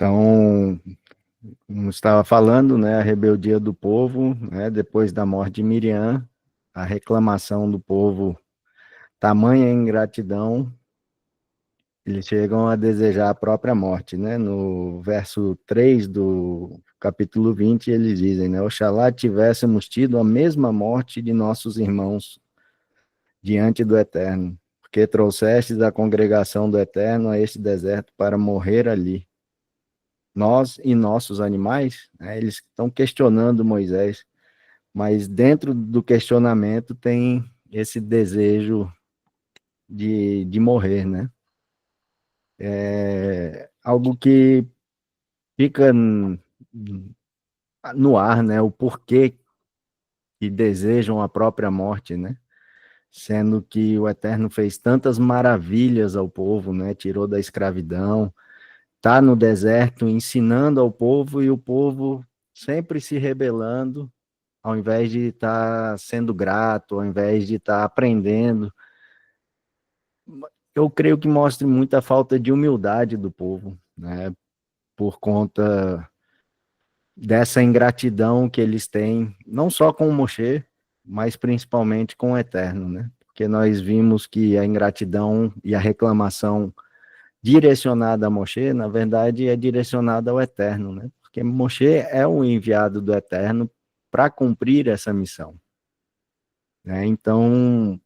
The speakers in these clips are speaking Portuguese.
Então, como estava falando, né, a rebeldia do povo, né, depois da morte de Miriam, a reclamação do povo, tamanha ingratidão, eles chegam a desejar a própria morte, né? No verso 3 do capítulo 20, eles dizem, né, Oxalá tivéssemos tido a mesma morte de nossos irmãos diante do Eterno, porque trouxestes a congregação do Eterno a este deserto para morrer ali. Nós e nossos animais, né, eles estão questionando Moisés, mas dentro do questionamento tem esse desejo de morrer, né? É algo que fica no ar, né? O porquê que desejam a própria morte, né? Sendo que o Eterno fez tantas maravilhas ao povo, né? Tirou da escravidão, está no deserto ensinando ao povo e o povo sempre se rebelando, ao invés de estar sendo grato, ao invés de estar aprendendo. Eu creio que mostra muita falta de humildade do povo, né? Por conta dessa ingratidão que eles têm, não só com o Moshe, mas principalmente com o Eterno, né? Porque nós vimos que a ingratidão e a reclamação direcionada a Moshe, na verdade, é direcionada ao Eterno, né? Porque Moshe é o enviado do Eterno para cumprir essa missão, né? Então,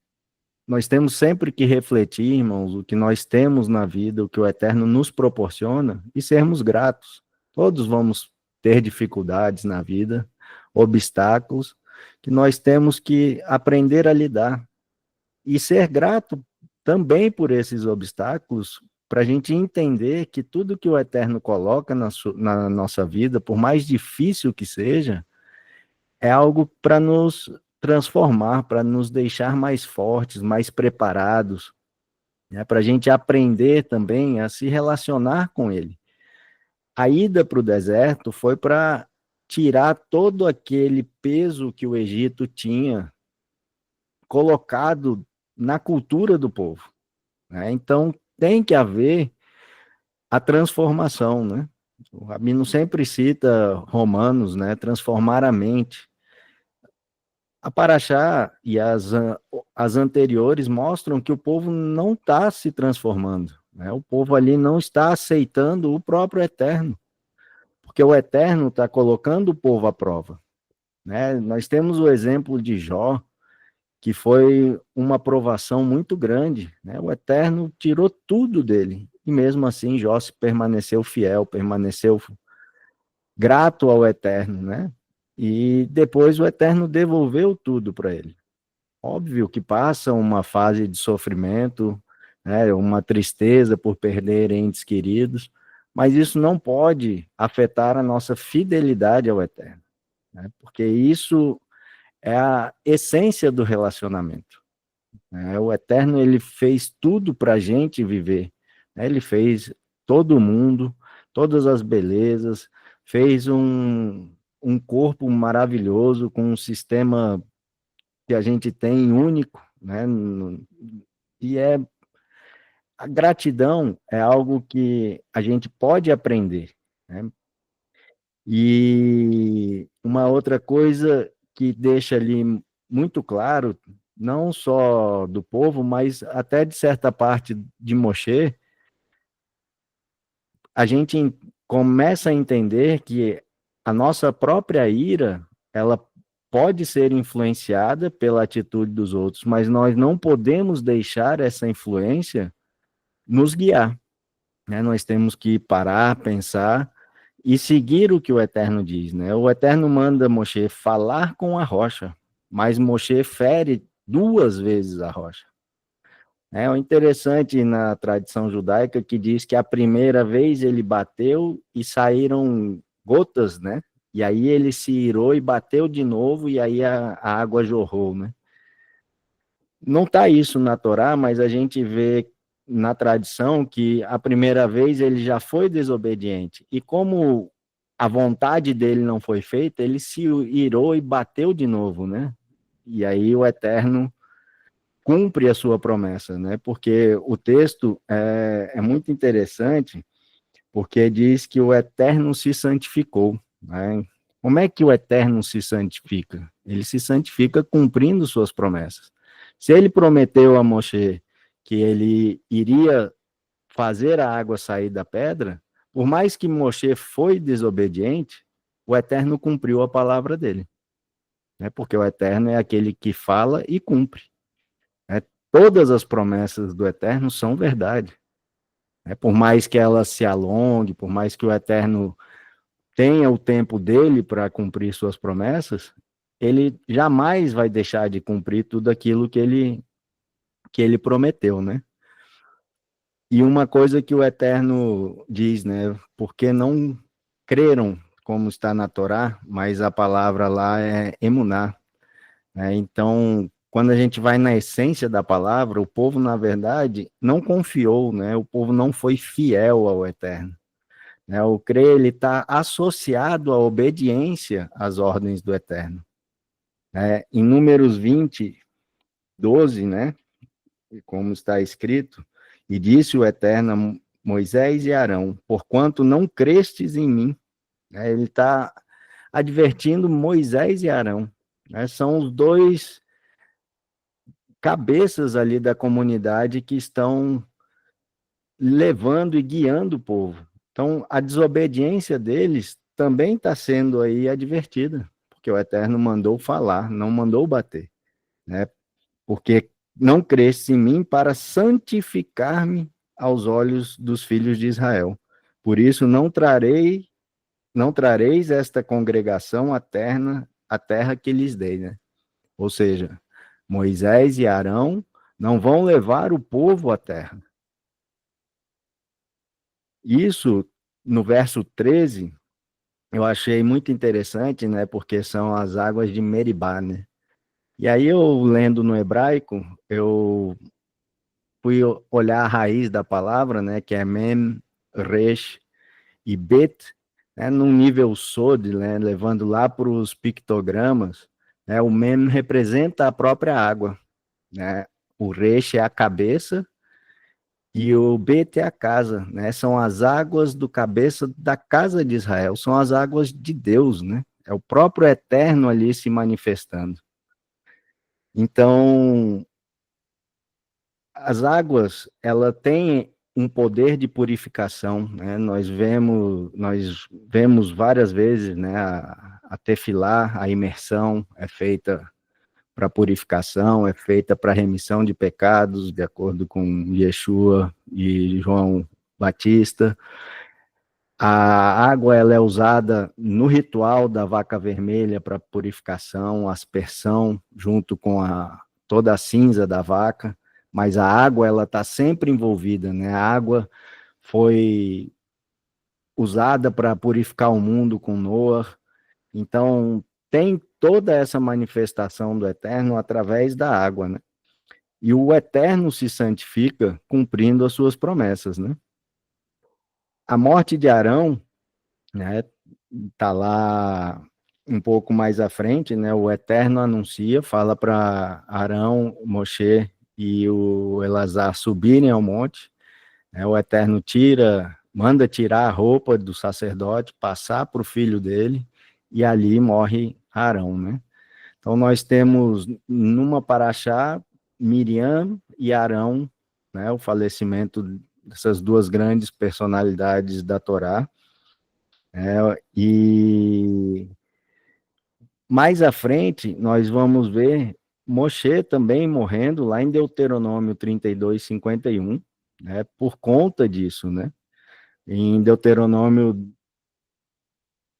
nós temos sempre que refletir, irmãos, o que nós temos na vida, o que o Eterno nos proporciona e sermos gratos. Todos vamos ter dificuldades na vida, obstáculos, que nós temos que aprender a lidar e ser grato também por esses obstáculos, para a gente entender que tudo que o Eterno coloca na nossa vida, por mais difícil que seja, é algo para nos transformar, para nos deixar mais fortes, mais preparados, né, para a gente aprender também a se relacionar com ele. A ida para o deserto foi para tirar todo aquele peso que o Egito tinha colocado na cultura do povo, né? Então tem que haver a transformação, né? O Rabino sempre cita Romanos, né? Transformar a mente. A Paraxá e as anteriores mostram que o povo não está se transformando, né? O povo ali não está aceitando o próprio Eterno, porque o Eterno está colocando o povo à prova, né? Nós temos o exemplo de Jó, que foi uma provação muito grande, né? O Eterno tirou tudo dele, e mesmo assim Jó permaneceu fiel, permaneceu grato ao Eterno, né? E depois o Eterno devolveu tudo para ele. Óbvio que passa uma fase de sofrimento, né, uma tristeza por perder entes queridos, mas isso não pode afetar a nossa fidelidade ao Eterno, né, porque isso é a essência do relacionamento, né. O Eterno, ele fez tudo para a gente viver, né, ele fez todo mundo, todas as belezas, fez um corpo maravilhoso, com um sistema que a gente tem único, né? E a gratidão é algo que a gente pode aprender, né? E uma outra coisa que deixa ali muito claro, não só do povo, mas até de certa parte de Moshe, a gente começa a entender que a nossa própria ira, ela pode ser influenciada pela atitude dos outros, mas nós não podemos deixar essa influência nos guiar, né? Nós temos que parar, pensar e seguir o que o Eterno diz, né? O Eterno manda Moshe falar com a rocha, mas Moshe fere 2 vezes a rocha. É o interessante na tradição judaica que diz que a primeira vez ele bateu e saíram gotas, né? E aí ele se irou e bateu de novo e aí a água jorrou, né? Não está isso na Torá, mas a gente vê na tradição que a primeira vez ele já foi desobediente. E como a vontade dele não foi feita, ele se irou e bateu de novo, né? E aí o Eterno cumpre a sua promessa, né? Porque o texto é muito interessante, porque diz que o Eterno se santificou, né? Como é que o Eterno se santifica? Ele se santifica cumprindo suas promessas. Se ele prometeu a Moshe que ele iria fazer a água sair da pedra, por mais que Moshe foi desobediente, o Eterno cumpriu a palavra dele, né? Porque o Eterno é aquele que fala e cumpre, né? Todas as promessas do Eterno são verdade, né? Por mais que ela se alongue, por mais que o Eterno tenha o tempo dele para cumprir suas promessas, ele jamais vai deixar de cumprir tudo aquilo que ele prometeu, né? E uma coisa que o Eterno diz, né? Porque não creram, como está na Torá, mas a palavra lá é emuná, né? Então, quando a gente vai na essência da palavra, o povo, na verdade, não confiou, né? O povo não foi fiel ao Eterno, né? O crer, ele está associado à obediência às ordens do Eterno, né? Em Números 20, 12, né? Como está escrito, e disse o Eterno a Moisés e Arão, porquanto não crestes em mim, né? Ele está advertindo Moisés e Arão, né? São os dois cabeças ali da comunidade que estão levando e guiando o povo. Então, a desobediência deles também está sendo aí advertida, porque o Eterno mandou falar, não mandou bater, né? Porque não cresce em mim para santificar-me aos olhos dos filhos de Israel. Por isso não trareis esta congregação à terra que lhes dei, né? Ou seja, Moisés e Arão não vão levar o povo à terra. Isso, no verso 13, eu achei muito interessante, né? Porque são as águas de Meribá, né? E aí eu, lendo no hebraico, eu fui olhar a raiz da palavra, né, que é mem, resh e bet, né, num nível sod, né, levando lá para os pictogramas, né, o mem representa a própria água, né, o resh é a cabeça e o bet é a casa, né, são as águas do cabeça da casa de Israel, são as águas de Deus, né, é o próprio Eterno ali se manifestando. Então, as águas, ela tem um poder de purificação, né? Nós vemos várias vezes, né? A tefilá, a imersão é feita para purificação, é feita para remissão de pecados, de acordo com Yeshua e João Batista. A água ela é usada no ritual da vaca vermelha para purificação, aspersão, junto com toda a cinza da vaca, mas a água ela está sempre envolvida, né? A água foi usada para purificar o mundo com Noé, então tem toda essa manifestação do Eterno através da água, né? E o Eterno se santifica cumprindo as suas promessas, né? A morte de Arão, né? Tá lá um pouco mais à frente, né? O Eterno anuncia, fala para Arão, Moshe e o Elazar subirem ao monte, né? O Eterno manda tirar a roupa do sacerdote, passar para o filho dele, e ali morre Arão, né? Então nós temos numa paraxá Miriam e Arão, né? O falecimento dessas duas grandes personalidades da Torá. E mais à frente, nós vamos ver Moshe também morrendo lá em Deuteronômio 32, 51, né, por conta disso, né? Em Deuteronômio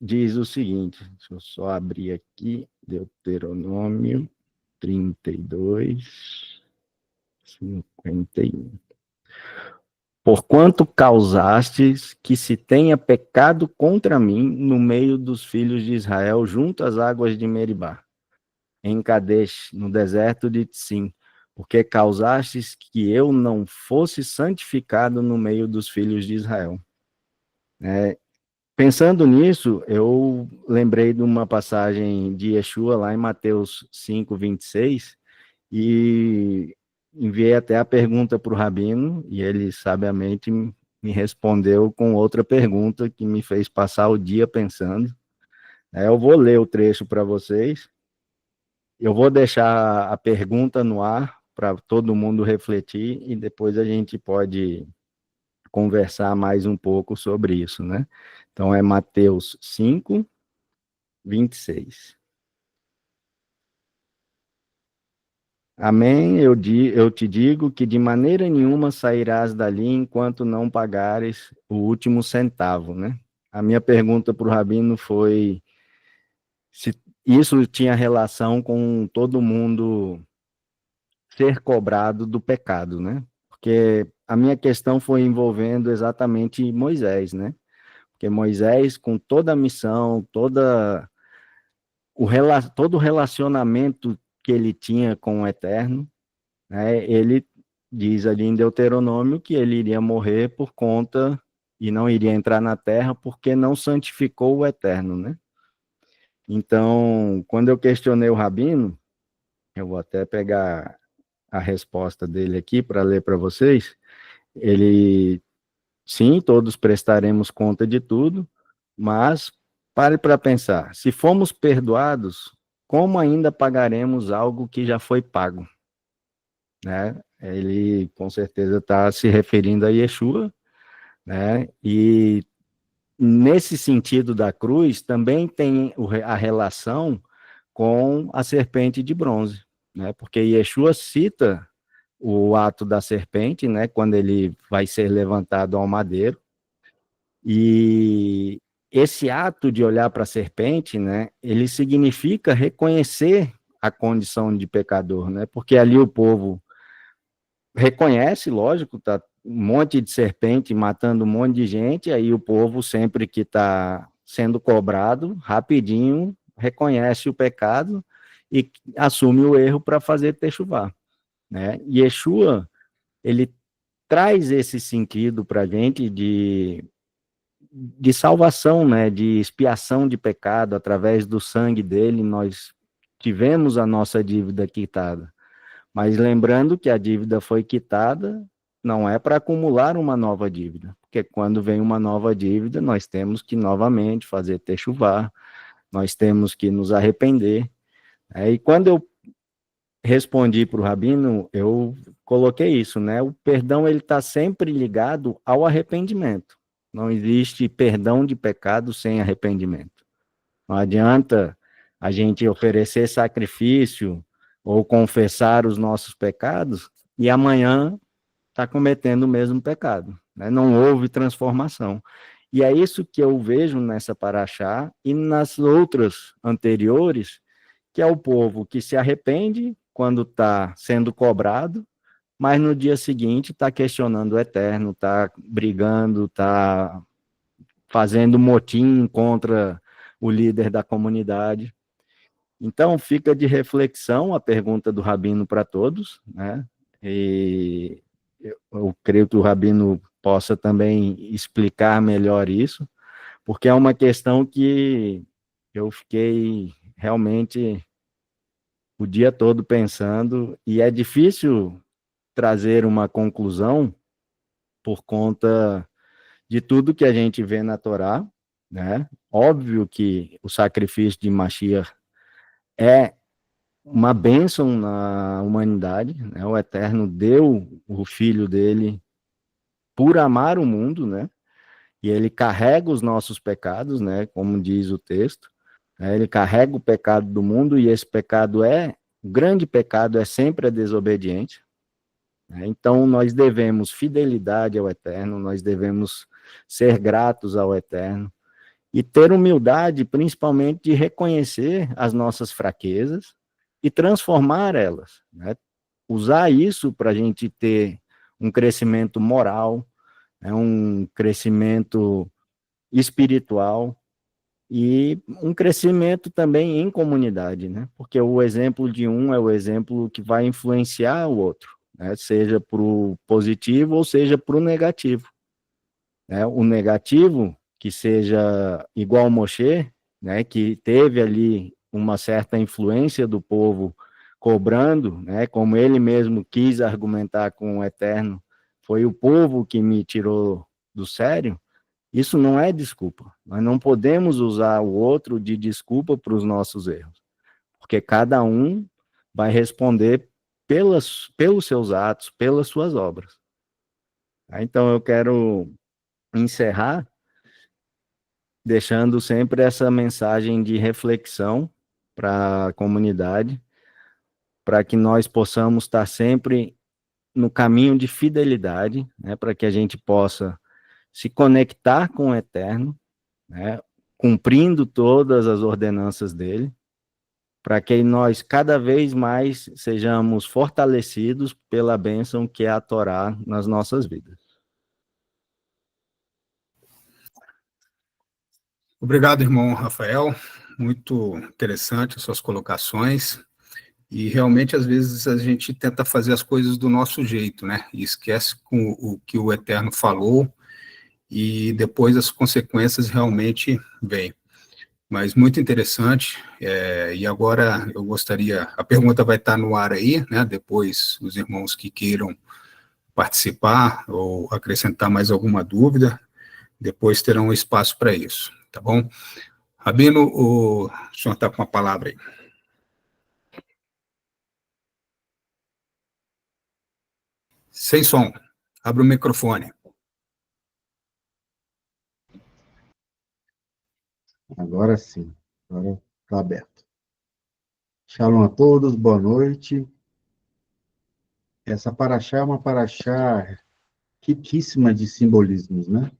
diz o seguinte, deixa eu só abrir aqui, Deuteronômio 32, 51. Porquanto causastes que se tenha pecado contra mim no meio dos filhos de Israel, junto às águas de Meribá, em Kadesh, no deserto de Tsim, porque causastes que eu não fosse santificado no meio dos filhos de Israel. Pensando nisso, eu lembrei de uma passagem de Yeshua lá em Mateus 5, 26, e enviei até a pergunta para o Rabino, e ele sabiamente me respondeu com outra pergunta que me fez passar o dia pensando. Eu vou ler o trecho para vocês. Eu vou deixar a pergunta no ar para todo mundo refletir e depois a gente pode conversar mais um pouco sobre isso, né? Então é Mateus 5, 26. Amém, eu te digo que de maneira nenhuma sairás dali enquanto não pagares o último centavo, né? A minha pergunta para o Rabino foi se isso tinha relação com todo mundo ser cobrado do pecado, né? Porque a minha questão foi envolvendo exatamente Moisés, né? Porque Moisés, com toda a missão, todo o relacionamento que ele tinha com o Eterno, né? Ele diz ali em Deuteronômio que ele iria morrer por conta e não iria entrar na terra porque não santificou o Eterno, né? Então, quando eu questionei o Rabino, eu vou até pegar a resposta dele aqui para ler para vocês. Ele, sim, todos prestaremos conta de tudo, mas pare para pensar, se fomos perdoados, como ainda pagaremos algo que já foi pago? Né? Ele com certeza está se referindo a Yeshua, né? E nesse sentido da cruz também tem a relação com a serpente de bronze, né? Porque Yeshua cita o ato da serpente, né? Quando ele vai ser levantado ao madeiro, e esse ato de olhar para a serpente, né? Ele significa reconhecer a condição de pecador, né? Porque ali o povo reconhece, lógico, tá um monte de serpente matando um monte de gente, aí o povo sempre que está sendo cobrado, rapidinho reconhece o pecado e assume o erro para fazer techuvá, né? E Yeshua, ele traz esse sentido para a gente de salvação, né? De expiação de pecado, através do sangue dele, nós tivemos a nossa dívida quitada. Mas lembrando que a dívida foi quitada, não é para acumular uma nova dívida, porque quando vem uma nova dívida, nós temos que novamente fazer techuvá, nós temos que nos arrepender. E quando eu respondi para o Rabino, eu coloquei isso, né? O perdão ele está sempre ligado ao arrependimento. Não existe perdão de pecado sem arrependimento. Não adianta a gente oferecer sacrifício ou confessar os nossos pecados e amanhã está cometendo o mesmo pecado, né? Não houve transformação. E é isso que eu vejo nessa paraxá e nas outras anteriores, que é o povo que se arrepende quando está sendo cobrado, mas no dia seguinte está questionando o Eterno, está brigando, está fazendo motim contra o líder da comunidade. Então, fica de reflexão a pergunta do Rabino para todos, né? E eu creio que o Rabino possa também explicar melhor isso, porque é uma questão que eu fiquei realmente o dia todo pensando, e é difícil trazer uma conclusão por conta de tudo que a gente vê na Torá, né? Óbvio que o sacrifício de Mashiach é uma bênção na humanidade, né? O Eterno deu o Filho dele por amar o mundo, né? E ele carrega os nossos pecados, né? Como diz o texto, né? Ele carrega o pecado do mundo e esse pecado o grande pecado é sempre a desobediência, né? Então nós devemos fidelidade ao Eterno, nós devemos ser gratos ao Eterno e ter humildade, principalmente de reconhecer as nossas fraquezas e transformar elas, né? Usar isso para a gente ter um crescimento moral, né? Um crescimento espiritual e um crescimento também em comunidade, né? Porque o exemplo de um é o exemplo que vai influenciar o outro, né? Seja para o positivo ou seja para o negativo, né? O negativo, que seja igual ao Moshe, né? Que teve ali uma certa influência do povo cobrando, né? Como ele mesmo quis argumentar com o Eterno, foi o povo que me tirou do sério, isso não é desculpa. Nós não podemos usar o outro de desculpa para os nossos erros, porque cada um vai responder pelos seus atos, pelas suas obras. Então, eu quero encerrar deixando sempre essa mensagem de reflexão para a comunidade, para que nós possamos estar sempre no caminho de fidelidade, né, para que a gente possa se conectar com o Eterno, né, cumprindo todas as ordenanças dele, para que nós cada vez mais sejamos fortalecidos pela bênção que é a Torá nas nossas vidas. Obrigado, irmão Rafael. Muito interessante as suas colocações. E realmente, às vezes, a gente tenta fazer as coisas do nosso jeito, né? E esquece com o que o Eterno falou, e depois as consequências realmente vêm. Mas muito interessante. E agora eu gostaria, a pergunta vai estar no ar aí, né? Depois os irmãos que queiram participar ou acrescentar mais alguma dúvida, depois terão espaço para isso, tá bom? Rabino, o senhor está com a palavra aí. Sem som. Abre o microfone. Agora sim. Agora está aberto. Shalom a todos, boa noite. Essa paraxá é uma paraxá riquíssima de simbolismos, né?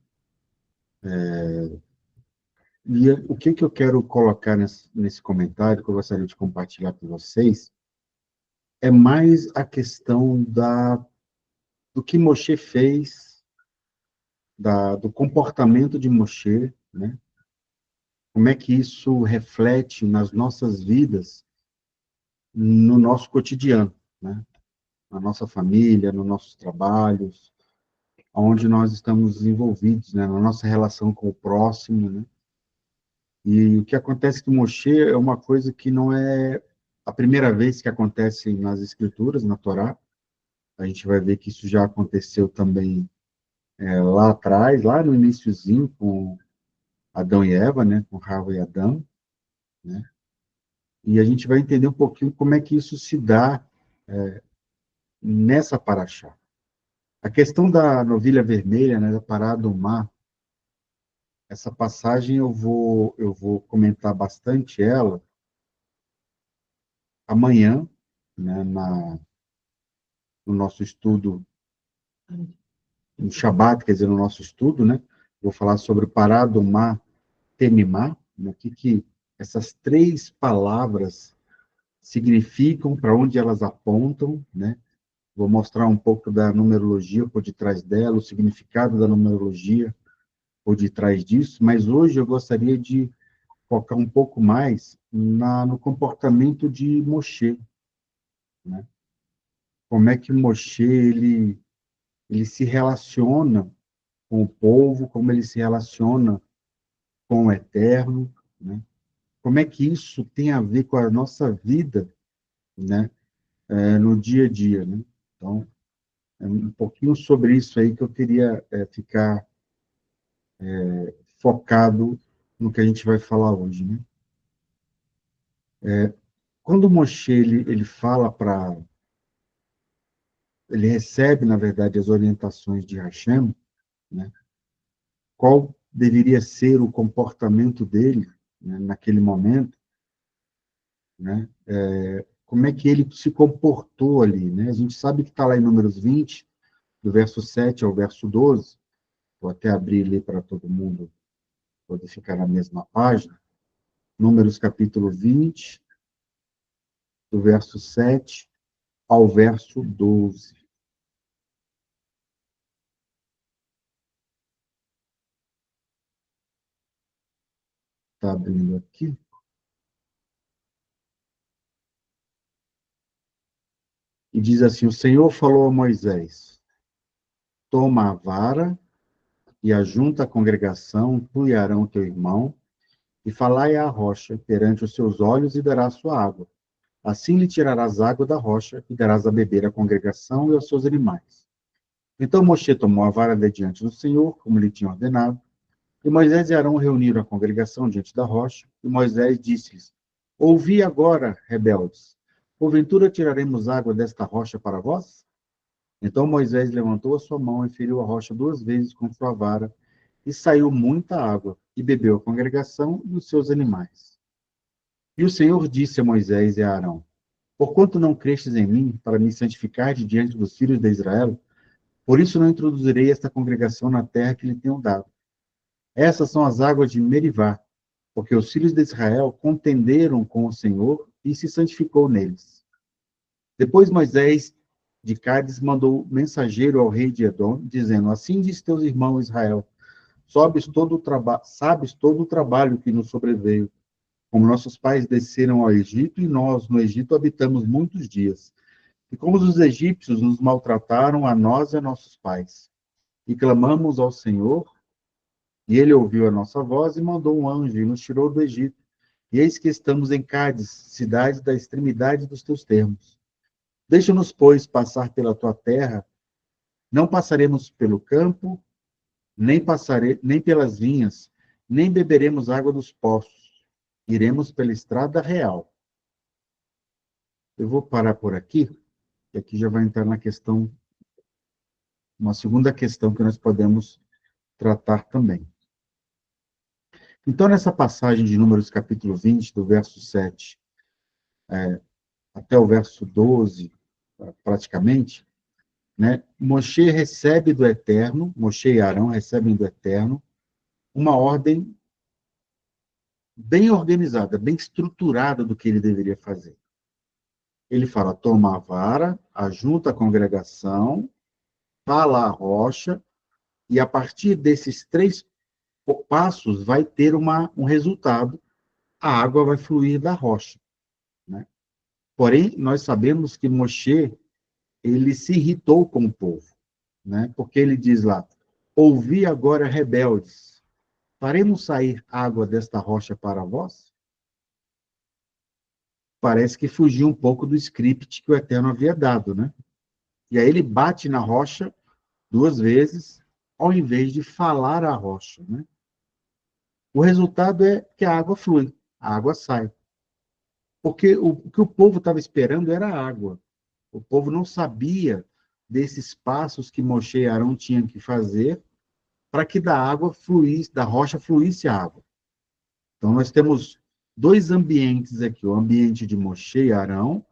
E o que eu quero colocar nesse comentário, que eu gostaria de compartilhar com vocês, é mais a questão do que Moshe fez, do comportamento de Moshe, né? Como é que isso reflete nas nossas vidas, no nosso cotidiano, né? Na nossa família, nos nossos trabalhos, onde nós estamos envolvidos, né? Na nossa relação com o próximo, né? E o que acontece com Moshe é uma coisa que não é a primeira vez que acontece nas Escrituras, na Torá. A gente vai ver que isso já aconteceu também lá atrás, lá no iniciozinho, com Adão e Eva, né? Com Rava e Adão, né? E a gente vai entender um pouquinho como é que isso se dá nessa paraxá. A questão da novilha vermelha, né? Da parada do mar, essa passagem eu vou comentar bastante ela amanhã, né? No nosso estudo, no Shabat, quer dizer, no nosso estudo, né? Vou falar sobre Paradomá, Temimá, né? O que essas três palavras significam, para onde elas apontam, né? Vou mostrar um pouco da numerologia por detrás dela, o significado da numerologia por detrás disso, mas hoje eu gostaria de focar um pouco mais no comportamento de Moshe, né? Como é que Moshe ele se relaciona com o povo, como ele se relaciona com o eterno, né? Como é que isso tem a ver com a nossa vida, né? No dia a dia, né? Então, é um pouquinho sobre isso aí que eu queria ficar focado no que a gente vai falar hoje, né? Quando o Moshe ele fala ele recebe, na verdade, as orientações de Hashem, né? Qual deveria ser o comportamento dele, né, naquele momento, né? Como é que ele se comportou ali, né? A gente sabe que está lá em Números 20, do verso 7 ao verso 12, vou até abrir ali para todo mundo poder ficar na mesma página. Números capítulo 20, do verso 7 ao verso 12. Está abrindo aqui. E diz assim: o Senhor falou a Moisés: toma a vara e ajunta a congregação, tu e Arão teu irmão, e falai à rocha perante os seus olhos e dará sua água. Assim lhe tirarás água da rocha e darás a beber à congregação e aos seus animais. Então Moshe tomou a vara de diante do Senhor, como lhe tinha ordenado, e Moisés e Arão reuniram a congregação diante da rocha, e Moisés disse-lhes: Ouvi agora, rebeldes, porventura tiraremos água desta rocha para vós? Então Moisés levantou a sua mão e feriu a rocha 2 vezes com sua vara, e saiu muita água, e bebeu a congregação e os seus animais. E o Senhor disse a Moisés e a Arão: Porquanto não crestes em mim, para me santificar diante dos filhos de Israel, por isso não introduzirei esta congregação na terra que lhe tenho dado. Essas são as águas de Merivá, porque os filhos de Israel contenderam com o Senhor e se santificou neles. Depois Moisés de Cádiz mandou mensageiro ao rei de Edom, dizendo: Assim diz teus irmãos Israel, sabes todo o trabalho que nos sobreveio, como nossos pais desceram ao Egito, e nós, no Egito, habitamos muitos dias. E como os egípcios nos maltrataram a nós e a nossos pais. E clamamos ao Senhor, e ele ouviu a nossa voz e mandou um anjo e nos tirou do Egito. E eis que estamos em Cádiz, cidade da extremidade dos teus termos. Deixa-nos, pois, passar pela tua terra. Não passaremos pelo campo, nem pelas vinhas, nem beberemos água dos poços. Iremos pela estrada real. Eu vou parar por aqui, e aqui já vai entrar na questão, uma segunda questão que nós podemos tratar também. Então, nessa passagem de Números capítulo 20, do verso 7 até o verso 12, praticamente, né, Moshe recebe do Eterno, Moshe e Arão recebem do Eterno, uma ordem bem organizada, bem estruturada do que ele deveria fazer. Ele fala: toma a vara, ajunta a congregação, fala a rocha, e a partir desses 3 passos vai ter um resultado, a água vai fluir da rocha. Né? Porém, nós sabemos que Moshe, ele se irritou com o povo, né? Porque ele diz lá: ouvi agora, rebeldes, faremos sair água desta rocha para vós? Parece que fugiu um pouco do script que o Eterno havia dado, né? E aí ele bate na rocha 2 vezes, ao invés de falar à rocha, né? O resultado é que a água flui, a água sai. Porque o que o povo estava esperando era água. O povo não sabia desses passos que Moshe e Arão tinham que fazer para que da água fluísse, da rocha fluísse a água. Então, nós temos 2 ambientes aqui: o ambiente de Moshe e Arão,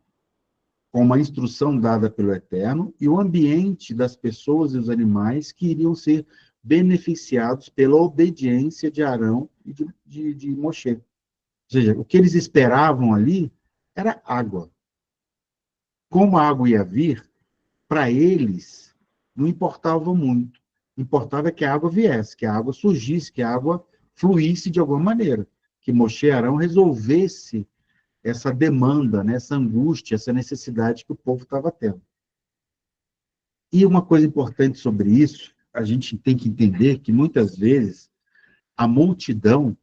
com uma instrução dada pelo Eterno, e o ambiente das pessoas e os animais que iriam ser beneficiados pela obediência de Arão e de Moshe. Ou seja, o que eles esperavam ali era água. Como a água ia vir, para eles, não importava muito. Importava que a água viesse, que a água surgisse, que a água fluísse de alguma maneira. Que Moshe e Arão resolvesse essa demanda, né, essa angústia, essa necessidade que o povo estava tendo. E uma coisa importante sobre isso, a gente tem que entender que, muitas vezes, a multidão,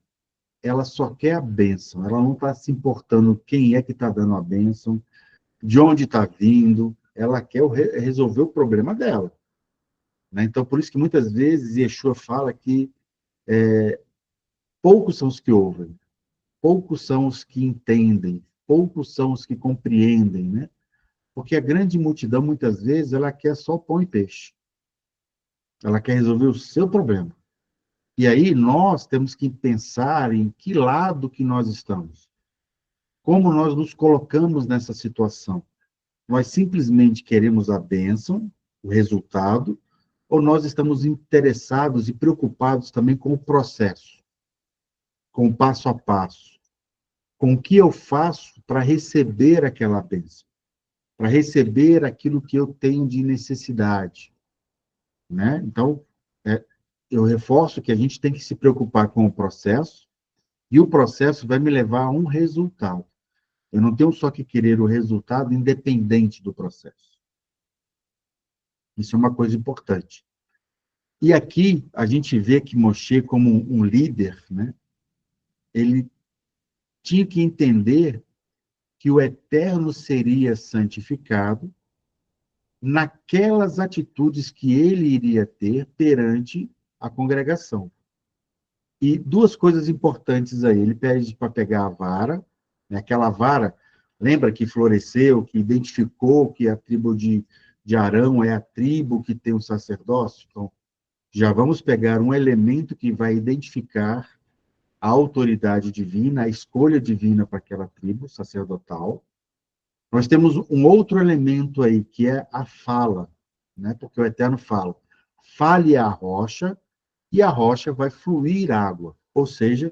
ela só quer a bênção, ela não está se importando quem é que está dando a bênção, de onde está vindo, ela quer resolver o problema dela. Né? Então, por isso que muitas vezes Yeshua fala que poucos são os que ouvem, poucos são os que entendem, poucos são os que compreendem, né? Porque a grande multidão, muitas vezes, ela quer só pão e peixe. Ela quer resolver o seu problema. E aí nós temos que pensar em que lado que nós estamos. Como nós nos colocamos nessa situação. Nós simplesmente queremos a bênção, o resultado, ou nós estamos interessados e preocupados também com o processo, com o passo a passo, com o que eu faço para receber aquela bênção, para receber aquilo que eu tenho de necessidade, né? Então, eu reforço que a gente tem que se preocupar com o processo, e o processo vai me levar a um resultado. Eu não tenho só que querer o resultado independente do processo. Isso é uma coisa importante. E aqui a gente vê que Moshe, como um líder, né, ele tinha que entender que o Eterno seria santificado naquelas atitudes que ele iria ter perante a congregação. E duas coisas importantes aí. Ele pede para pegar a vara, né, aquela vara, lembra que floresceu, que identificou que a tribo de Arão é a tribo que tem o sacerdócio? Então, já vamos pegar um elemento que vai identificar a autoridade divina, a escolha divina para aquela tribo sacerdotal. Nós temos um outro elemento aí, que é a fala, né? Porque o Eterno fala, fale a rocha, e a rocha vai fluir água. Ou seja,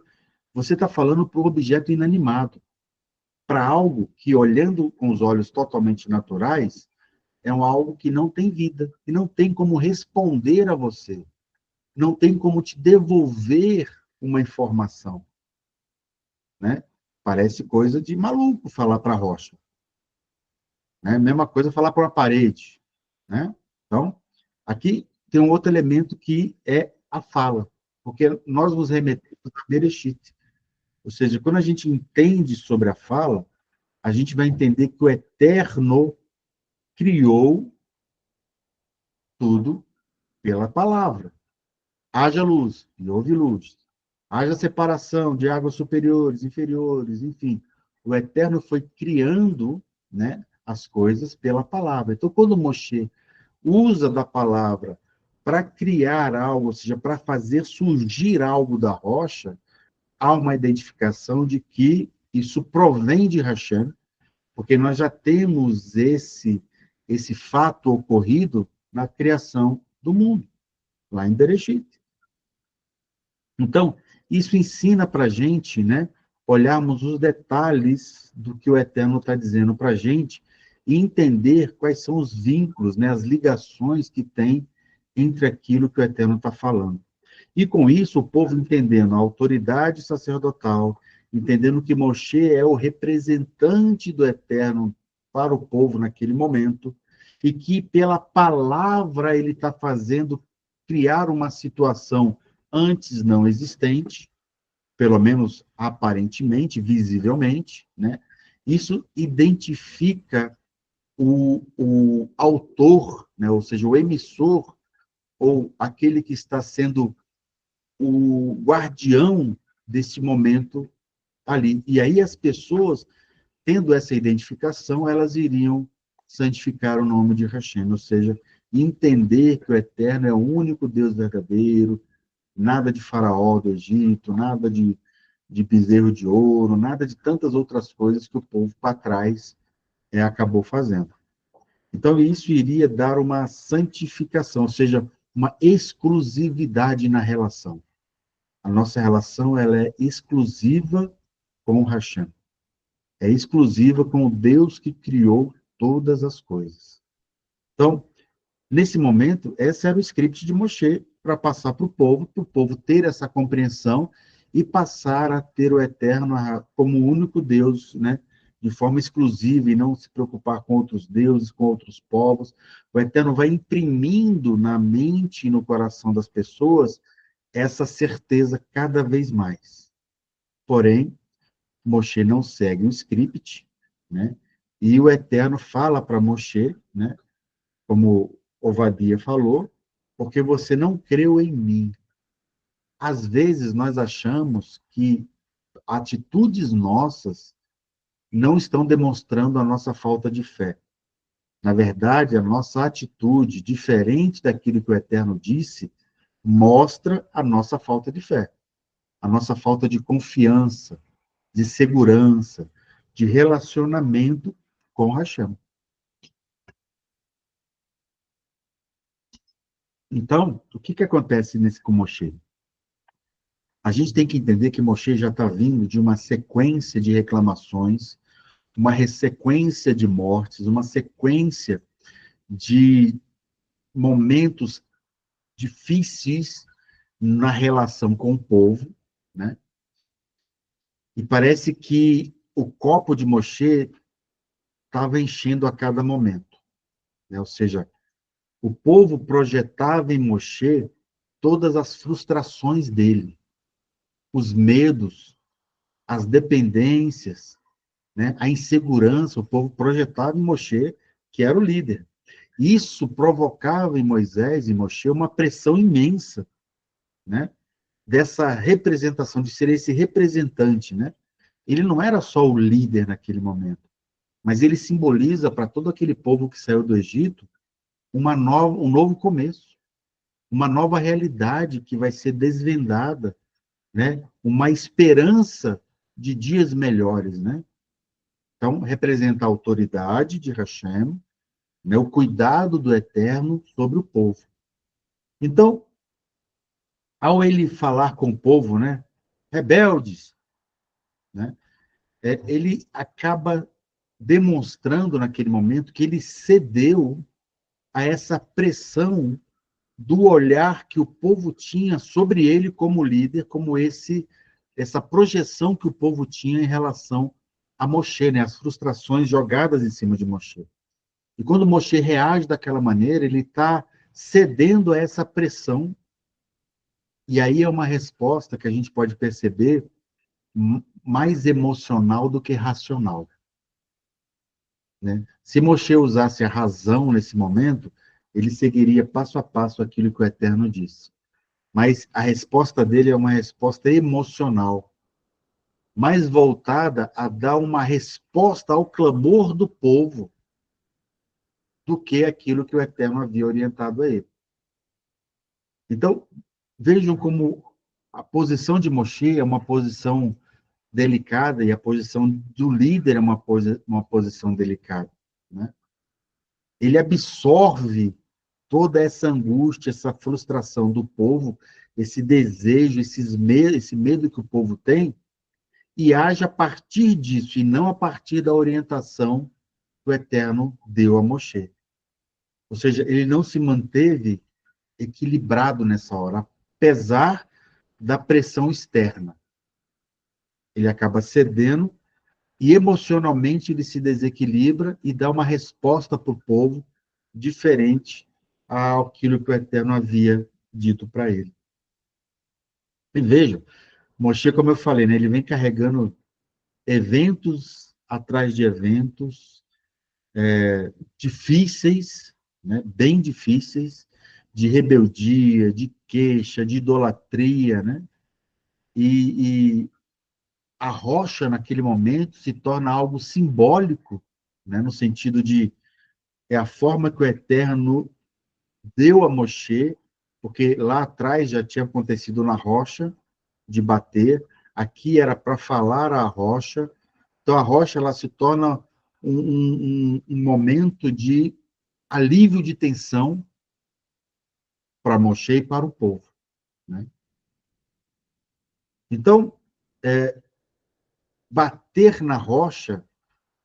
você está falando para um objeto inanimado, para algo que, olhando com os olhos totalmente naturais, é um algo que não tem vida, e não tem como responder a você, não tem como te devolver uma informação, né? Parece coisa de maluco falar para a rocha, né? Mesma coisa falar para uma parede, né? Então, aqui tem um outro elemento que é a fala, porque nós nos remetemos a Bereshit. Ou seja, quando a gente entende sobre a fala, a gente vai entender que o Eterno criou tudo pela palavra. Haja luz, e houve luz. Haja separação de águas superiores, inferiores, enfim. O Eterno foi criando, né, as coisas pela palavra. Então, quando Moshe usa da palavra para criar algo, ou seja, para fazer surgir algo da rocha, há uma identificação de que isso provém de Hashem, porque nós já temos esse fato ocorrido na criação do mundo, lá em Bereshit. Então, isso ensina para a gente, né, olharmos os detalhes do que o Eterno está dizendo para a gente e entender quais são os vínculos, né, as ligações que tem entre aquilo que o Eterno está falando. E com isso, o povo entendendo a autoridade sacerdotal, entendendo que Moshe é o representante do Eterno para o povo naquele momento, e que pela palavra ele está fazendo criar uma situação antes não existente, pelo menos aparentemente, visivelmente, né? Isso identifica o autor, né? Ou seja, o emissor, ou aquele que está sendo o guardião desse momento ali. E aí as pessoas, tendo essa identificação, elas iriam santificar o nome de Hashem, ou seja, entender que o Eterno é o único Deus verdadeiro, nada de faraó do Egito, nada de bezerro de ouro, nada de tantas outras coisas que o povo para trás acabou fazendo. Então, isso iria dar uma santificação, ou seja, uma exclusividade na relação. A nossa relação ela é exclusiva com o Hashem. É exclusiva com o Deus que criou todas as coisas. Então, nesse momento, esse era o script de Moshe para passar para o povo ter essa compreensão e passar a ter o Eterno como o único Deus, né, de forma exclusiva e não se preocupar com outros deuses, com outros povos. O Eterno vai imprimindo na mente e no coração das pessoas essa certeza cada vez mais. Porém, Moshe não segue um script, né? E o Eterno fala para Moshe, né? Como Ovadia falou, porque você não creu em mim. Às vezes nós achamos que atitudes nossas não estão demonstrando a nossa falta de fé. Na verdade, a nossa atitude, diferente daquilo que o Eterno disse, mostra a nossa falta de fé, a nossa falta de confiança, de segurança, de relacionamento com Hashem. Então, o que acontece nesse com Moshe? A gente tem que entender que Moshe já está vindo de uma sequência de reclamações, uma sequência de mortes, uma sequência de momentos difíceis na relação com o povo, né? E parece que o copo de Moshe estava enchendo a cada momento, né? Ou seja, o povo projetava em Moshe todas as frustrações dele, os medos, as dependências, né? A insegurança, o povo projetava em Moshe, que era o líder. Isso provocava em Moisés e Moshe uma pressão imensa, né? Dessa representação, de ser esse representante, né? Ele não era só o líder naquele momento, mas ele simboliza para todo aquele povo que saiu do Egito um novo começo, uma nova realidade que vai ser desvendada, né? Uma esperança de dias melhores, né? Então, representa a autoridade de Hashem, né? O cuidado do Eterno sobre o povo. Então, ao ele falar com o povo, né? Rebeldes, né? Ele acaba demonstrando naquele momento que ele cedeu a essa pressão do olhar que o povo tinha sobre ele como líder, como essa projeção que o povo tinha em relação a Moshe, né? As frustrações jogadas em cima de Moshe. E quando Moshe reage daquela maneira, ele está cedendo a essa pressão, e aí é uma resposta que a gente pode perceber mais emocional do que racional, né? Se Moshe usasse a razão nesse momento, ele seguiria passo a passo aquilo que o Eterno disse. Mas a resposta dele é uma resposta emocional, mais voltada a dar uma resposta ao clamor do povo do que aquilo que o Eterno havia orientado a ele. Então, vejam como a posição de Moshe é uma posição delicada e a posição do líder é uma posição delicada, né? Ele absorve toda essa angústia, essa frustração do povo, esse desejo, esse medo que o povo tem, e age a partir disso, e não a partir da orientação que o Eterno deu a Moshe. Ou seja, ele não se manteve equilibrado nessa hora, apesar da pressão externa. Ele acaba cedendo e emocionalmente ele se desequilibra e dá uma resposta para o povo diferente àquilo que o Eterno havia dito para ele. E vejam, Moshe, como eu falei, né, ele vem carregando eventos atrás de eventos difíceis, né, bem difíceis, de rebeldia, de queixa, de idolatria, né? E a rocha, naquele momento, se torna algo simbólico, né, no sentido de é a forma que o Eterno deu a Moshe, porque lá atrás já tinha acontecido na rocha, de bater, aqui era para falar a rocha, então a rocha ela se torna um momento de alívio de tensão para Moshe e para o povo, né? Então, bater na rocha,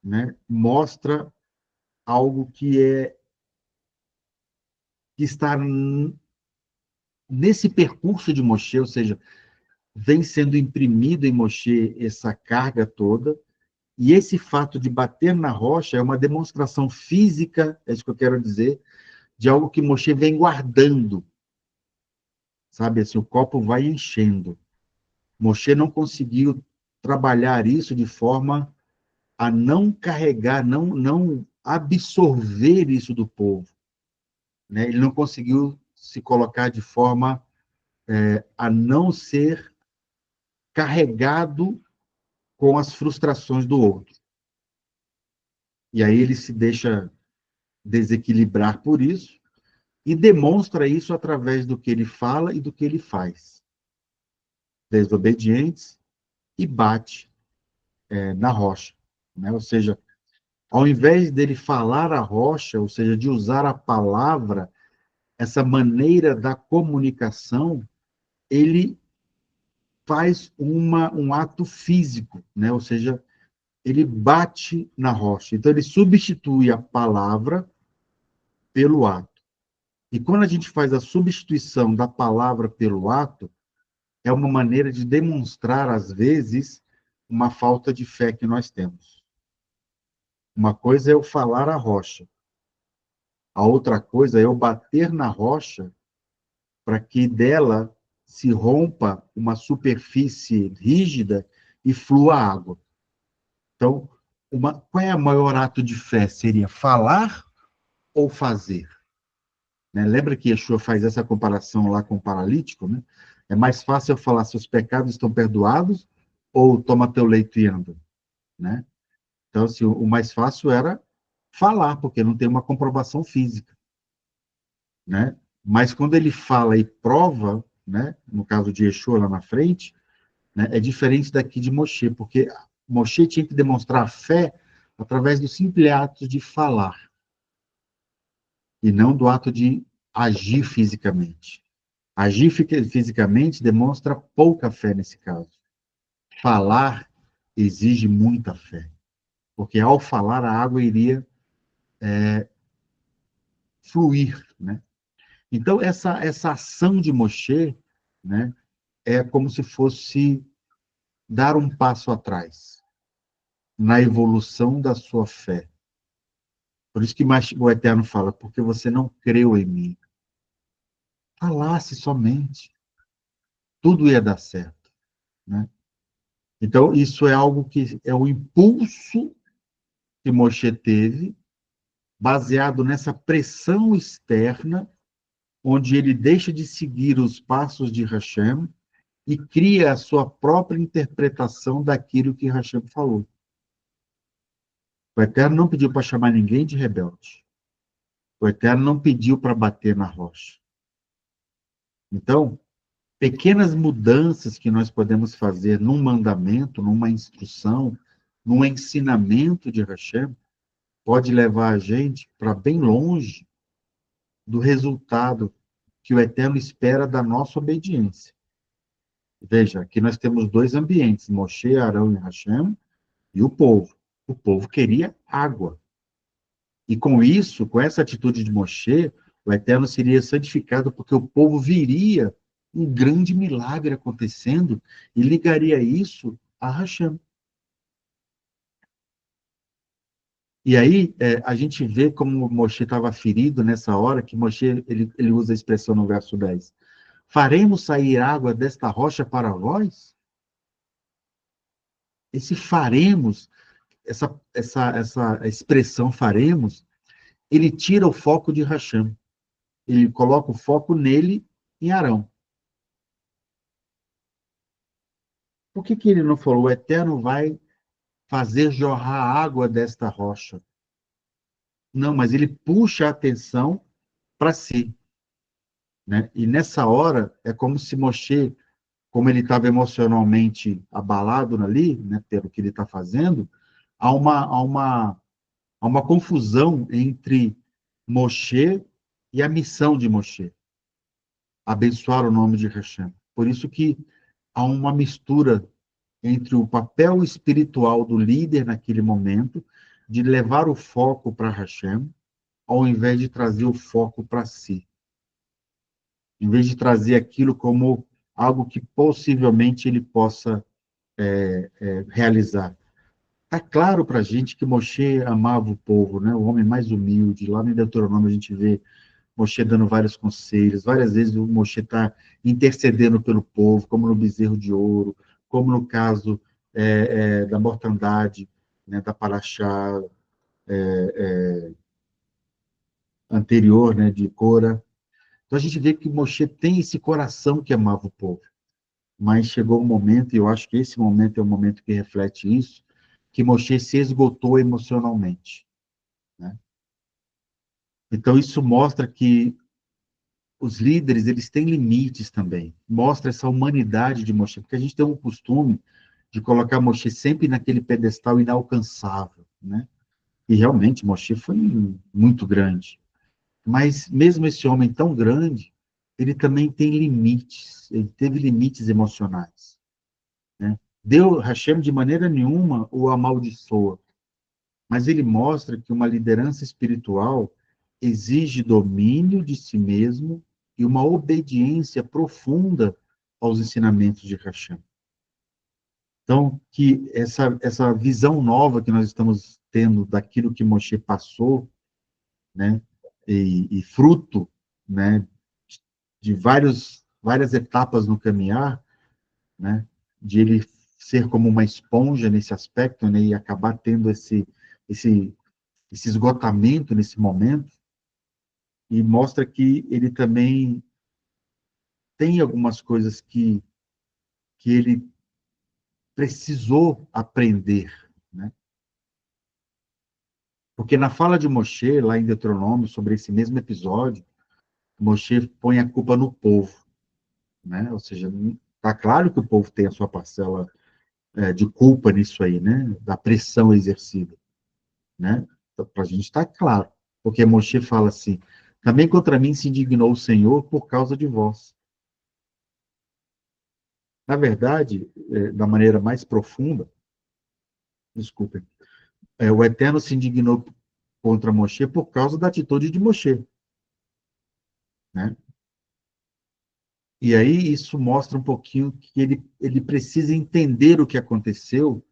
né, mostra algo que está nesse percurso de Moshe, ou seja, vem sendo imprimido em Moshe essa carga toda, e esse fato de bater na rocha é uma demonstração física, é isso que eu quero dizer, de algo que Moshe vem guardando, sabe, assim, o copo vai enchendo. Moshe não conseguiu trabalhar isso de forma a não carregar, não absorver isso do povo, né? Ele não conseguiu se colocar de forma a não ser carregado com as frustrações do outro. E aí ele se deixa desequilibrar por isso e demonstra isso através do que ele fala e do que ele faz. Desobedientes e bate na rocha, né? Ou seja, ao invés dele falar a rocha, ou seja, de usar a palavra, essa maneira da comunicação, ele faz um ato físico, né? Ou seja, ele bate na rocha. Então, ele substitui a palavra pelo ato. E quando a gente faz a substituição da palavra pelo ato, é uma maneira de demonstrar, às vezes, uma falta de fé que nós temos. Uma coisa é eu falar a rocha. A outra coisa é eu bater na rocha para que dela se rompa uma superfície rígida e flua água. Então, qual é o maior ato de fé? Seria falar ou fazer? Né? Lembra que Yeshua faz essa comparação lá com o paralítico? Né? É mais fácil eu falar seus pecados estão perdoados ou toma teu leito e anda? Né? Então, assim, o mais fácil era falar, porque não tem uma comprovação física. Né? Mas quando ele fala e prova, né, no caso de Yeshua lá na frente, né, é diferente daqui de Moshe, porque Moshe tinha que demonstrar a fé através do simples ato de falar, e não do ato de agir fisicamente. Agir fisicamente demonstra pouca fé nesse caso. Falar exige muita fé, porque ao falar a água iria fluir, né? Então essa ação de Moshe, né, é como se fosse dar um passo atrás na evolução da sua fé. Por isso que o Eterno fala, porque você não creu em mim. Falasse somente, tudo ia dar certo, né? Então, isso é algo que é o impulso que Moshe teve, baseado nessa pressão externa, onde ele deixa de seguir os passos de Hashem e cria a sua própria interpretação daquilo que Hashem falou. O Eterno não pediu para chamar ninguém de rebelde. O Eterno não pediu para bater na rocha. Então, pequenas mudanças que nós podemos fazer num mandamento, numa instrução, num ensinamento de Hashem, pode levar a gente para bem longe do resultado que o Eterno espera da nossa obediência. Veja, aqui nós temos dois ambientes, Moshe, Arão e Hashem, e o povo. O povo queria água. E com isso, com essa atitude de Moshe, o Eterno seria santificado porque o povo viria um grande milagre acontecendo e ligaria isso a Hashem. E aí a gente vê como Moshe estava ferido nessa hora, que Moshe ele usa a expressão no verso 10. Faremos sair água desta rocha para vós? Esse faremos, essa expressão faremos, ele tira o foco de Hashem. Ele coloca o foco nele, em Arão. Por que ele não falou, o Eterno vai fazer jorrar água desta rocha? Não, mas ele puxa a atenção para si. Né? E nessa hora, é como se Moshe, como ele estava emocionalmente abalado ali, né, pelo que ele está fazendo, há uma confusão entre Moshe e a missão de Moshe, abençoar o nome de Hashem. Por isso que há uma mistura entre o papel espiritual do líder naquele momento, de levar o foco para Hashem, ao invés de trazer o foco para si. Em vez de trazer aquilo como algo que possivelmente ele possa realizar. Está claro para a gente que Moshe amava o povo, né? O homem mais humilde. Lá no Deuteronômio a gente vê Moshe dando vários conselhos. Várias vezes o Moshe está intercedendo pelo povo, como no bezerro de ouro, como no caso da mortandade, né, da paraxá anterior, né, de Cora. Então a gente vê que Moshe tem esse coração que amava o povo. Mas chegou um momento, e eu acho que esse momento é o momento que reflete isso, que Moshe se esgotou emocionalmente. Né? Então, isso mostra que os líderes, eles têm limites também. Mostra essa humanidade de Moshe, porque a gente tem um costume de colocar Moshe sempre naquele pedestal inalcançável. Né? E realmente, Moshe foi muito grande. Mas mesmo esse homem tão grande, ele também tem limites. Ele teve limites emocionais. Né? Deus, Hashem, de maneira nenhuma o amaldiçoa, mas ele mostra que uma liderança espiritual exige domínio de si mesmo e uma obediência profunda aos ensinamentos de Hashem. Então, que essa visão nova que nós estamos tendo daquilo que Moshe passou, né, e fruto, né, de várias etapas no caminhar, né, de ele ser como uma esponja nesse aspecto, né, e acabar tendo esse esgotamento nesse momento, e mostra que ele também tem algumas coisas que ele precisou aprender, né? Porque na fala de Moshe, lá em Deuteronômio, sobre esse mesmo episódio, Moshe põe a culpa no povo, né? Ou seja, está claro que o povo tem a sua parcela de culpa nisso aí, né? Da pressão exercida, né? Então, para a gente está claro, porque Moshe fala assim: também contra mim se indignou o Senhor por causa de vós. Na verdade, da maneira mais profunda, desculpem, o Eterno se indignou contra Moshe por causa da atitude de Moshe, né? E aí isso mostra um pouquinho que ele precisa entender o que aconteceu,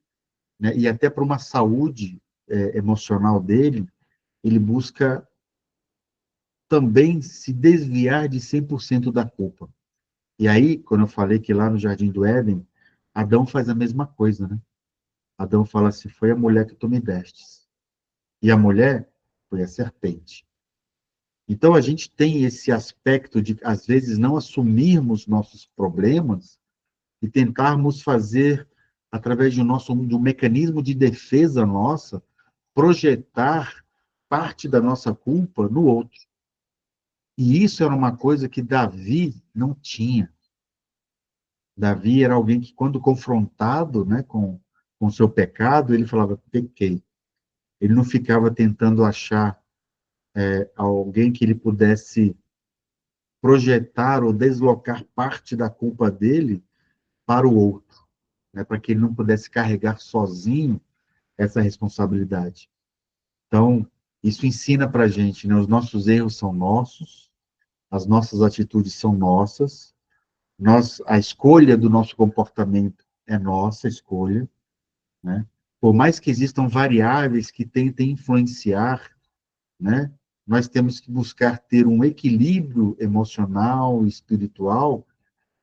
né? E até para uma saúde emocional dele, ele busca também se desviar de 100% da culpa. E aí, quando eu falei que lá no Jardim do Éden, Adão faz a mesma coisa, né? Adão fala assim: foi a mulher que tu me destes. E a mulher foi a serpente. Então, a gente tem esse aspecto de, às vezes, não assumirmos nossos problemas e tentarmos fazer, através de um mecanismo de defesa nossa, projetar parte da nossa culpa no outro. E isso era uma coisa que Davi não tinha. Davi era alguém que, quando confrontado, né, com seu pecado, ele falava: pequei. Ele não ficava tentando achar alguém que ele pudesse projetar ou deslocar parte da culpa dele para o outro, né, para que ele não pudesse carregar sozinho essa responsabilidade. Então, isso ensina para a gente, né, os nossos erros são nossos, as nossas atitudes são nossas, a escolha do nosso comportamento é nossa escolha, né? Por mais que existam variáveis que tentem influenciar, né, nós temos que buscar ter um equilíbrio emocional e espiritual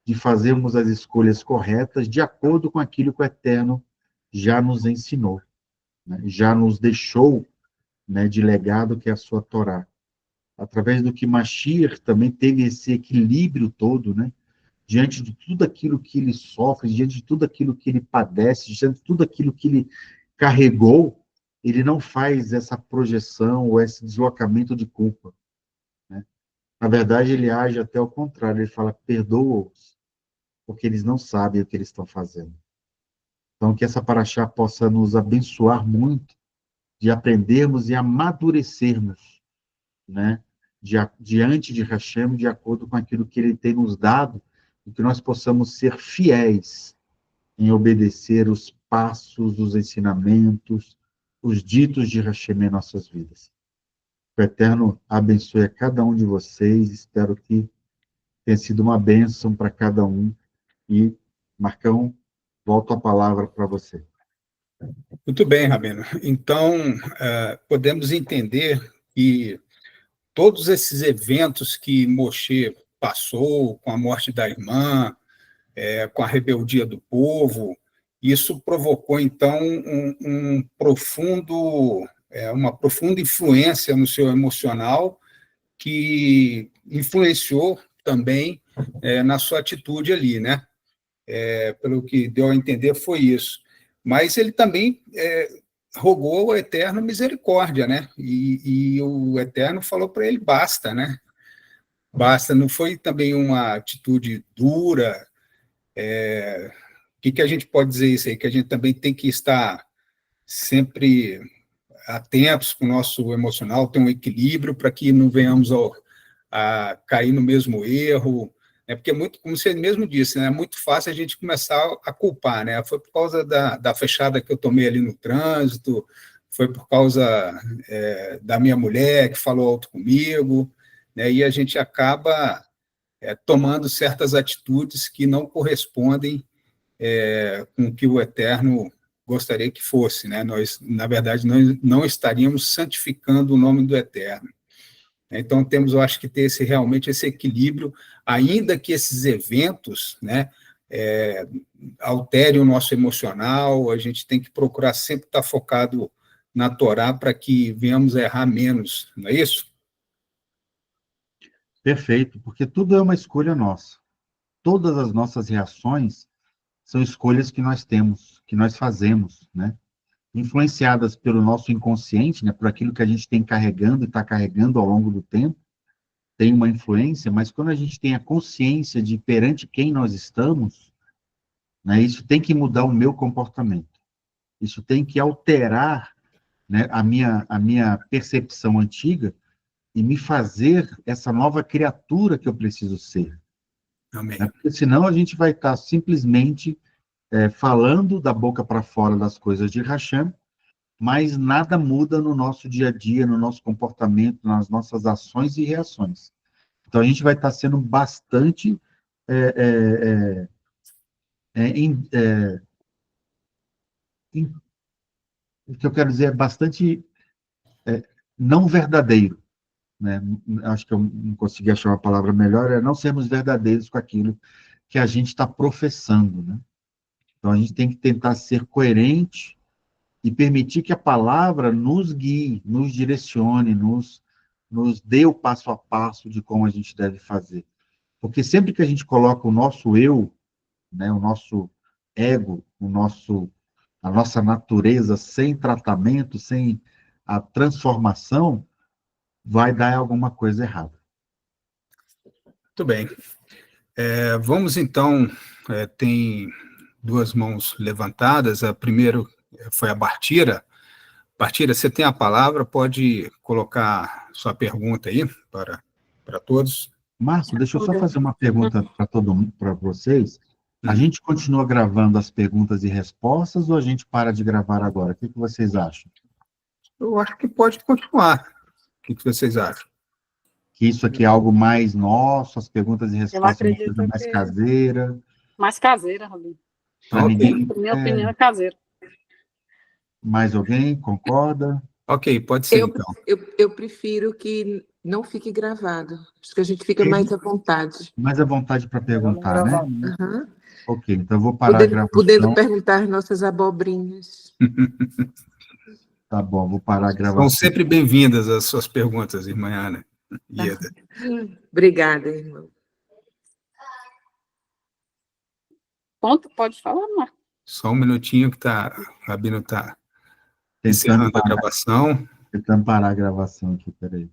de fazermos as escolhas corretas de acordo com aquilo que o Eterno já nos ensinou, né, já nos deixou, né, de legado, que é a sua Torá. Através do que Mashiach também teve esse equilíbrio todo, né, diante de tudo aquilo que ele sofre, diante de tudo aquilo que ele padece, diante de tudo aquilo que ele carregou, ele não faz essa projeção ou esse deslocamento de culpa, né? Na verdade, ele age até ao contrário, ele fala: perdoa-os, porque eles não sabem o que eles estão fazendo. Então, que essa paraxá possa nos abençoar muito, de aprendermos e amadurecermos, né, diante de Hashem, de acordo com aquilo que ele tem nos dado, e que nós possamos ser fiéis em obedecer os passos, os ensinamentos, os ditos de Hashem em nossas vidas. Que o Eterno abençoe a cada um de vocês, espero que tenha sido uma bênção para cada um, e, Marcão, volto a palavra para você. Muito bem, Rabino. Então, podemos entender que todos esses eventos que Moshe passou, com a morte da irmã, com a rebeldia do povo, isso provocou, então, uma profunda influência no seu emocional, que influenciou também na sua atitude ali, né? Pelo que deu a entender, foi isso. Mas ele também rogou ao Eterno misericórdia, né? E o Eterno falou para ele: basta, né? Basta. Não foi também uma atitude dura. O que a gente pode dizer isso aí? Que a gente também tem que estar sempre atentos com o nosso emocional, ter um equilíbrio para que não venhamos a cair no mesmo erro, né? Porque muito, como você mesmo disse, né, é muito fácil a gente começar a culpar, né? Foi por causa da fechada que eu tomei ali no trânsito, foi por causa da minha mulher que falou alto comigo, né? E a gente acaba tomando certas atitudes que não correspondem com o que o Eterno gostaria que fosse, né? Nós, na verdade, nós não estaríamos santificando o nome do Eterno. Então, temos, eu acho, que ter realmente esse equilíbrio, ainda que esses eventos, né, alterem o nosso emocional, a gente tem que procurar sempre estar focado na Torá para que venhamos a errar menos, não é isso? Perfeito, porque tudo é uma escolha nossa. Todas as nossas reações são escolhas que nós temos, que nós fazemos, né? Influenciadas pelo nosso inconsciente, né? Por aquilo que a gente tem carregando e está carregando ao longo do tempo, tem uma influência, mas quando a gente tem a consciência de perante quem nós estamos, né? Isso tem que mudar o meu comportamento. Isso tem que alterar, né, a minha percepção antiga e me fazer essa nova criatura que eu preciso ser. Amém. Né? Porque senão a gente vai estar simplesmente falando da boca para fora das coisas de Hashem, mas nada muda no nosso dia a dia, no nosso comportamento, nas nossas ações e reações. Então a gente vai estar sendo bastante o que eu quero dizer é bastante não verdadeiro, né? Acho que eu não consegui achar uma palavra melhor, é não sermos verdadeiros com aquilo que a gente está professando, né? Então, a gente tem que tentar ser coerente e permitir que a palavra nos guie, nos direcione, nos dê o passo a passo de como a gente deve fazer. Porque sempre que a gente coloca o nosso eu, né, o nosso ego, a nossa natureza sem tratamento, sem a transformação, vai dar alguma coisa errada. Muito bem. Vamos, então, tem duas mãos levantadas. A primeira foi a Bartira. Bartira, você tem a palavra, pode colocar sua pergunta aí para todos. Márcio, deixa eu só fazer uma pergunta para todo mundo, para vocês. A gente continua gravando as perguntas e respostas ou a gente para de gravar agora? O que vocês acham? Eu acho que pode continuar. O que vocês acham? Que isso aqui é algo mais nosso, as perguntas e respostas é uma coisa mais caseira? Mais caseira, Robin. Para ninguém. Minha opinião é caseira. Mais alguém concorda? Ok, pode ser, então. Eu prefiro que não fique gravado. Acho que a gente fica mais à vontade. Mais à vontade para perguntar, né? Uhum. Ok, então eu vou parar a gravação. Podendo perguntar nossas abobrinhas. Tá bom, vou parar a gravação. São sempre bem-vindas as suas perguntas, irmã Ana. Ieda. Obrigada, irmão. Ponto, pode falar, Marco. Só um minutinho que a Rabino está encerrando a gravação. Tentando parar a gravação aqui, peraí.